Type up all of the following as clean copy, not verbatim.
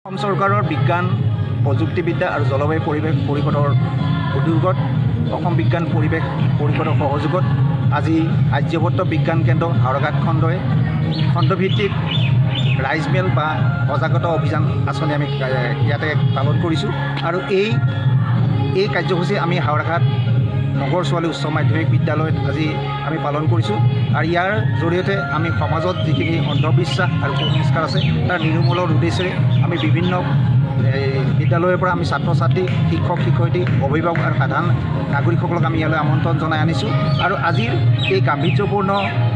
অসম চৰকাৰৰ বিজ্ঞান প্ৰযুক্তিবিদ্যা আৰু জলবায়ু পৰিৱেশ পৰিষদৰ উদ্যোগত অসম বিজ্ঞান পৰিৱেশ পৰিষদৰ সহযোগত আজি আৰ্যভট্ট বিজ্ঞান কেন্দ্ৰ হাওৰাঘাট খণ্ডই খণ্ডভিত্তিক ৰাইজ মেল বা সজাগতা অভিযান আঁচনি আমি ইয়াতে পালন কৰিছোঁ। আৰু এই কাৰ্যসূচী আমি হাওৰাঘাট নগৰ ছোৱালী উচ্চ মাধ্যমিক বিদ্যালয়ত আজি আমি পালন কৰিছোঁ। আৰু ইয়াৰ জৰিয়তে আমি সমাজত যিখিনি অন্ধবিশ্বাস আৰু কুসংস্কাৰ আছে তাৰ নিৰ্মূলৰ উদ্দেশ্যে আমি বিভিন্ন বিদ্যালয়ৰ পৰা আমি ছাত্ৰ ছাত্ৰী, শিক্ষক শিক্ষয়িত্ৰী, অভিভাৱক আৰু সাধাৰণ নাগৰিকসকলক আমি ইয়ালৈ আমন্ত্ৰণ জনাই আনিছোঁ। আৰু আজিৰ এই গাম্ভীৰ্যপূৰ্ণ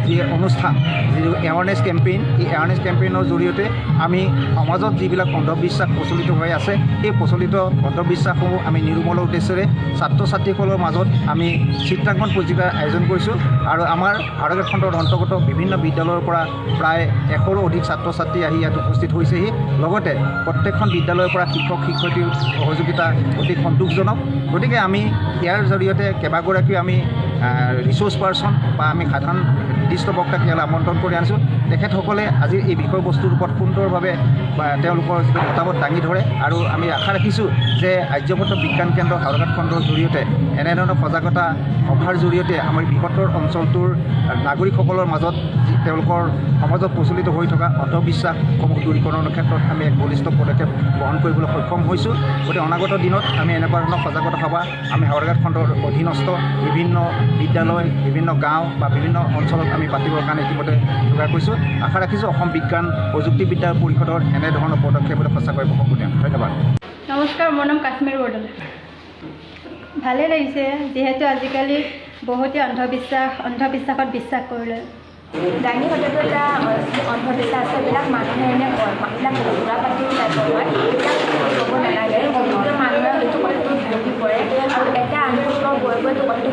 যি অনুষ্ঠান, যিটো এৱাৰনেছ কেম্পেইন, এই এৱাৰনেছ কেম্পেইনৰ জৰিয়তে আমি সমাজত যিবিলাক অন্ধবিশ্বাস প্ৰচলিত হৈ আছে সেই প্ৰচলিত অন্ধবিশ্বাসসমূহ আমি নিৰ্মূলৰ উদ্দেশ্যেৰে ছাত্ৰ ছাত্ৰীসকলৰ মাজত আমি চিত্ৰাংকন প্ৰতিযোগিতাৰ আয়োজন কৰিছোঁ। আৰু আমাৰ হাওৰাঘাট খণ্ডৰ অন্তৰ্গত বিভিন্ন বিদ্যালয়ৰ পৰা প্ৰায় 100ৰো অধিক ছাত্ৰ ছাত্ৰী আহি ইয়াত উপস্থিত হৈছেহি। লগতে প্ৰত্যেকখন বিদ্যালয়ৰ পৰা শিক্ষক শিক্ষয়িত্ৰীৰ সহযোগিতা অতি সন্তোষজনক। গতিকে আমি ইয়াৰ জৰিয়তে কেইবাগৰাকীও আমি ৰিচোৰ্চ পাৰ্চন বা আমি সাধাৰণ নিৰ্দিষ্ট বক্তাক ইয়ালৈ আমন্ত্ৰণ কৰি আনিছোঁ। তেখেতসকলে আজিৰ এই বিষয়বস্তুৰ ওপৰত সুন্দৰভাৱে তেওঁলোকৰ যিটো মতামত দাঙি ধৰে। আৰু আমি আশা ৰাখিছোঁ যে আৰ্যভট্ট বিজ্ঞান কেন্দ্ৰ হাওৰাঘাট খণ্ডৰ জৰিয়তে এনেধৰণৰ সজাগতা সভাৰ জৰিয়তে আমাৰ বৃহত্তৰ অঞ্চলটোৰ নাগৰিকসকলৰ মাজত তেওঁলোকৰ সমাজত প্ৰচলিত হৈ থকা অন্ধবিশ্বাসসমূহ দূৰীকৰণৰ ক্ষেত্ৰত আমি এক বলিষ্ঠ পদক্ষেপ গ্ৰহণ কৰিবলৈ সক্ষম হৈছোঁ। গতিকে অনাগত দিনত আমি এনেকুৱা ধৰণৰ সজাগতা সভা আমি হাওৰাঘাট খণ্ডৰ অধীনস্থ বিভিন্ন বিদ্যালয়, বিভিন্ন গাঁও বা বিভিন্ন অঞ্চলত আমি পাতিবৰ কাৰণে ইতিমধ্যে যোগাৰ কৰিছোঁ। আশা ৰাখিছোঁ অসম বিজ্ঞান প্ৰযুক্তিবিদ্যা পৰিষদৰ এনেধৰণৰ পদক্ষেপলৈ সঁচাকৈ বহুমূলীয়া। ধন্যবাদ। নমস্কাৰ, মোৰ নাম কাশ্মীৰ বৰদলৈ। ভালেই লাগিছে, যিহেতু আজিকালি বহুতে অন্ধবিশ্বাসত বিশ্বাস কৰিলে। দাইনী সত্যটো এটা অন্ধবিশ্বাস আছে। এইবিলাক মানুহে এনে কয়, এইবিলাক ঘৰুৱা পাতি টাইপৰ হয়, এইবিলাক ক'ব নালাগে। কিন্তু মানুহে সেইটো কথাটো ভাঙি পৰে আৰু এটা আনটো গৈ গৈ কথাটো